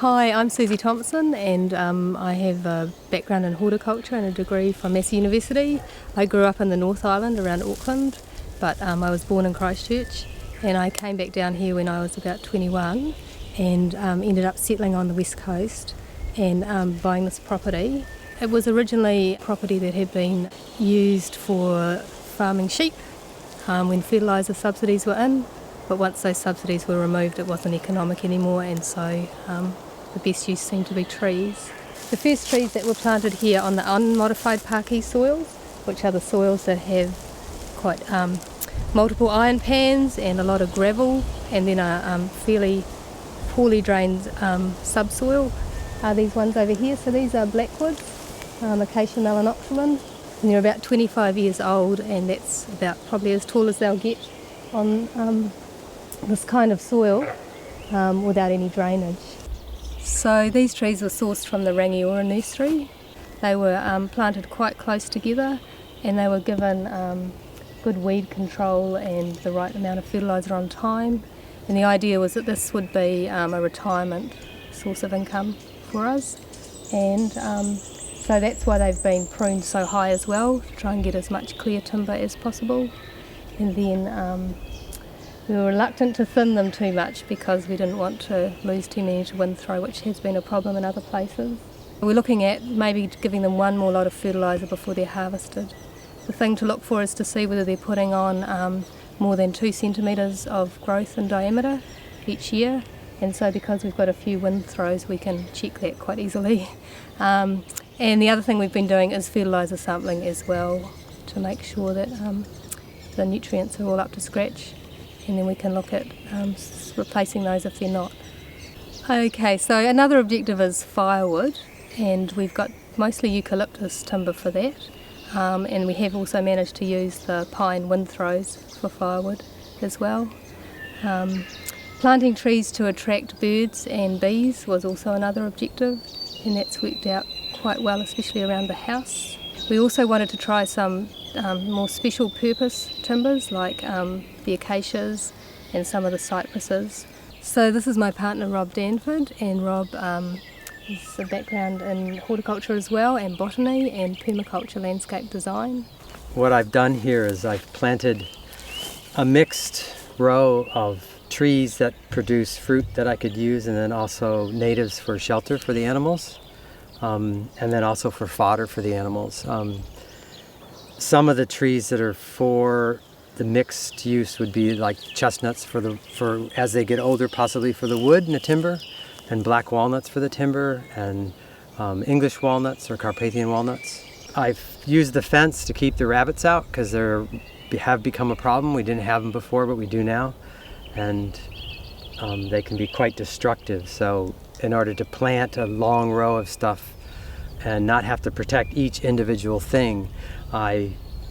Hi, I'm Susie Thompson and I have a background in horticulture and a degree from Massey University. I grew up in the North Island around Auckland, but I was born in Christchurch and I came back down here when I was about 21 and ended up settling on the west coast and buying this property. It was originally property that had been used for farming sheep when fertiliser subsidies were in. But once those subsidies were removed, it wasn't economic anymore, and so the best use seemed to be trees. The first trees that were planted here on the unmodified paki soils, which are the soils that have quite multiple iron pans and a lot of gravel, and then a fairly poorly drained subsoil, are these ones over here. So these are blackwood, Acacia melanoxylon, and they're about 25 years old, and that's about probably as tall as they'll get on this kind of soil without any drainage. So these trees were sourced from the Rangiora nursery. They were planted quite close together and they were given good weed control and the right amount of fertiliser on time. And the idea was that this would be a retirement source of income for us. And so that's why they've been pruned so high as well, to try and get as much clear timber as possible. And then we were reluctant to thin them too much because we didn't want to lose too many to wind throw, which has been a problem in other places. We're looking at maybe giving them one more lot of fertiliser before they're harvested. The thing to look for is to see whether they're putting on more than 2 centimetres of growth in diameter each year, and so because we've got a few wind throws we can check that quite easily. And the other thing we've been doing is fertiliser sampling as well to make sure that the nutrients are all up to scratch, and then we can look at replacing those if they're not. Okay, so another objective is firewood, and we've got mostly eucalyptus timber for that, and we have also managed to use the pine wind throws for firewood as well. Planting trees to attract birds and bees was also another objective, and that's worked out quite well, especially around the house. We also wanted to try some more special purpose timbers like the acacias and some of the cypresses. So this is my partner Rob Danford, and Rob has a background in horticulture as well, and botany and permaculture landscape design. What I've done here is I've planted a mixed row of trees that produce fruit that I could use, and then also natives for shelter for the animals, and then also for fodder for the animals. Some of the trees that are for the mixed use would be like chestnuts for as they get older, possibly for the wood and the timber, and black walnuts for the timber, and English walnuts or Carpathian walnuts. I've used the fence to keep the rabbits out because they have become a problem. We didn't have them before, but we do now, and they can be quite destructive. So in order to plant a long row of stuff and not have to protect each individual thing,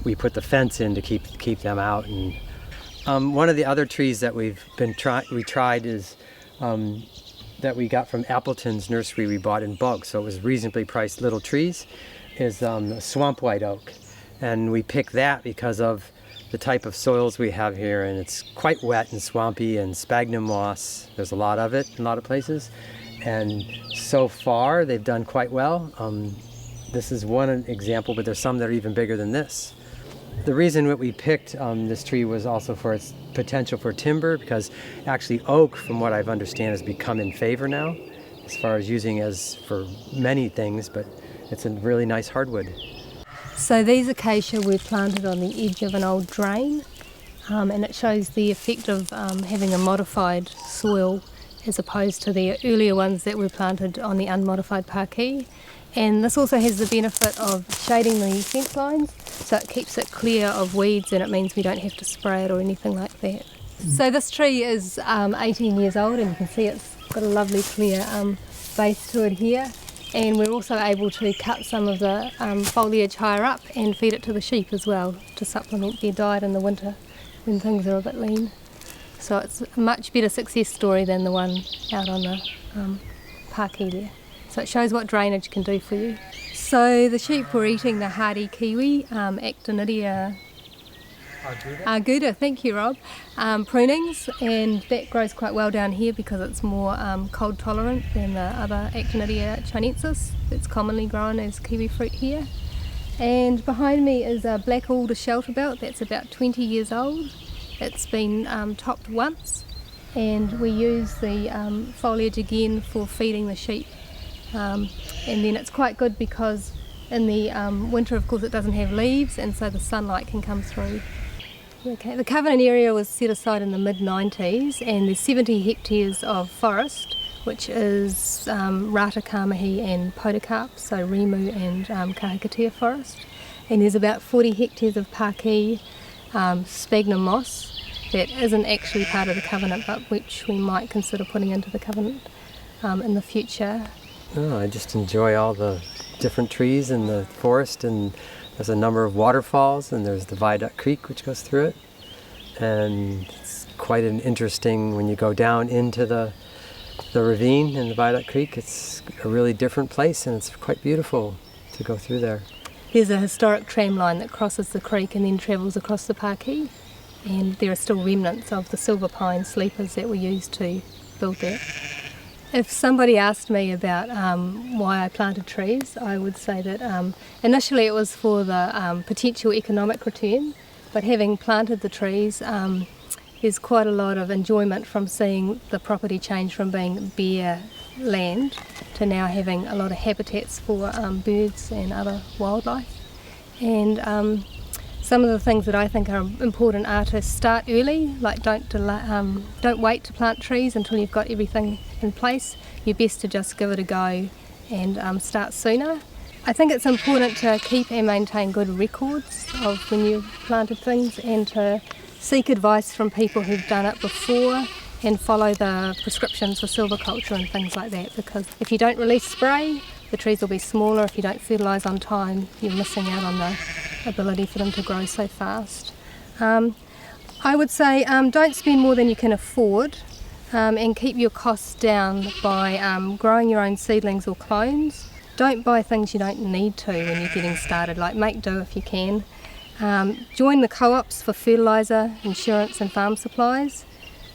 we put the fence in to keep them out. And one of the other trees that we tried is that we got from Appleton's nursery we bought in bulk, so it was reasonably priced little trees, is a swamp white oak. And we picked that because of the type of soils we have here, and it's quite wet and swampy, and sphagnum moss, there's a lot of it in a lot of places. And so far they've done quite well. This is one example, but there's some that are even bigger than this. The reason that we picked this tree was also for its potential for timber, because actually oak, from what I've understand, has become in favor now as far as using as for many things, but it's a really nice hardwood. So these acacia were planted on the edge of an old drain, and it shows the effect of having a modified soil as opposed to the earlier ones that were planted on the unmodified paki. And this also has the benefit of shading the fence lines, so it keeps it clear of weeds, and it means we don't have to spray it or anything like that. So this tree is 18 years old, and you can see it's got a lovely clear base to it here. And we're also able to cut some of the foliage higher up and feed it to the sheep as well to supplement their diet in the winter when things are a bit lean. So it's a much better success story than the one out on the paki there. So it shows what drainage can do for you. So the sheep were eating the hardy kiwi, Actinidia Arguta, thank you, Rob. Prunings, and that grows quite well down here because it's more cold tolerant than the other Actinidia chinensis that's commonly grown as kiwi fruit here. And behind me is a black alder shelter belt that's about 20 years old. It's been topped once, and we use the foliage again for feeding the sheep. And then it's quite good because in the winter, of course, it doesn't have leaves, and so the sunlight can come through. Okay, the covenant area was set aside in the mid-90s, and there's 70 hectares of forest, which is rata kamahi and podocarp, so rimu and Hokitika forest. And there's about 40 hectares of paki, sphagnum moss, that isn't actually part of the covenant, but which we might consider putting into the covenant in the future. Oh, I just enjoy all the different trees in the forest, and there's a number of waterfalls, and there's the Viaduct Creek which goes through it, and it's quite an interesting, when you go down into the ravine in the Viaduct Creek, it's a really different place, and it's quite beautiful to go through there. There's a historic tram line that crosses the creek and then travels across the paki, and there are still remnants of the silver pine sleepers that were used to build that. If somebody asked me about why I planted trees, I would say that initially it was for the potential economic return, but having planted the trees, there's quite a lot of enjoyment from seeing the property change from being bare land to now having a lot of habitats for birds and other wildlife. And some of the things that I think are important are to start early, like don't wait to plant trees until you've got everything in place. You're best to just give it a go and start sooner. I think it's important to keep and maintain good records of when you've planted things, and to seek advice from people who've done it before and follow the prescriptions for silviculture and things like that, because if you don't release spray, the trees will be smaller. If you don't fertilise on time, you're missing out on the ability for them to grow so fast. I would say don't spend more than you can afford, and keep your costs down by growing your own seedlings or clones. Don't buy things you don't need to when you're getting started, like make do if you can. Join the co-ops for fertiliser, insurance and farm supplies,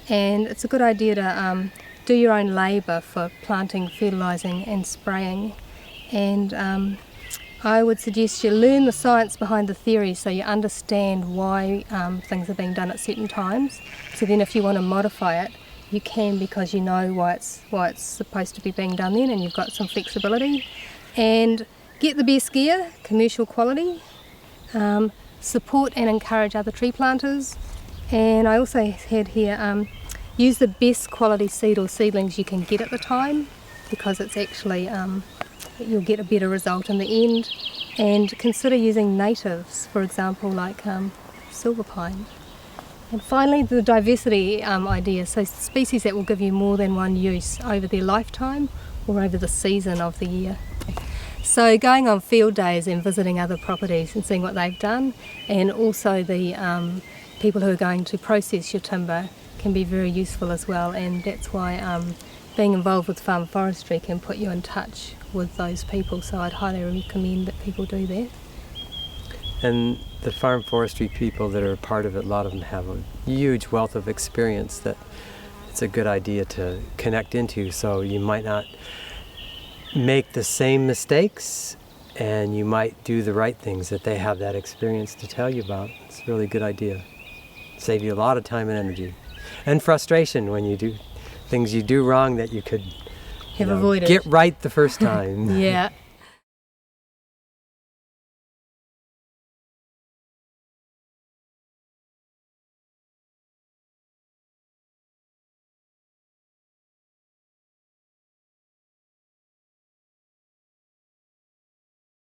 and it's a good idea to do your own labour for planting, fertilising and spraying. And I would suggest you learn the science behind the theory so you understand why things are being done at certain times. So then if you want to modify it, you can, because you know why it's supposed to be being done then, and you've got some flexibility. And get the best gear, commercial quality. Support and encourage other tree planters. And I also had here, use the best quality seed or seedlings you can get at the time, because it's actually you'll get a better result in the end. And consider using natives, for example, like silver pine. And finally, the diversity idea, so species that will give you more than one use over their lifetime or over the season of the year. So going on field days and visiting other properties and seeing what they've done, and also the people who are going to process your timber can be very useful as well, and that's why being involved with farm forestry can put you in touch with those people, so I'd highly recommend that people do that. And the farm forestry people that are a part of it, a lot of them have a huge wealth of experience that it's a good idea to connect into, so you might not make the same mistakes, and you might do the right things that they have that experience to tell you about. It's a really good idea. Save you a lot of time and energy. And frustration when you do things you do wrong that you could have avoided. Get right the first time. Yeah.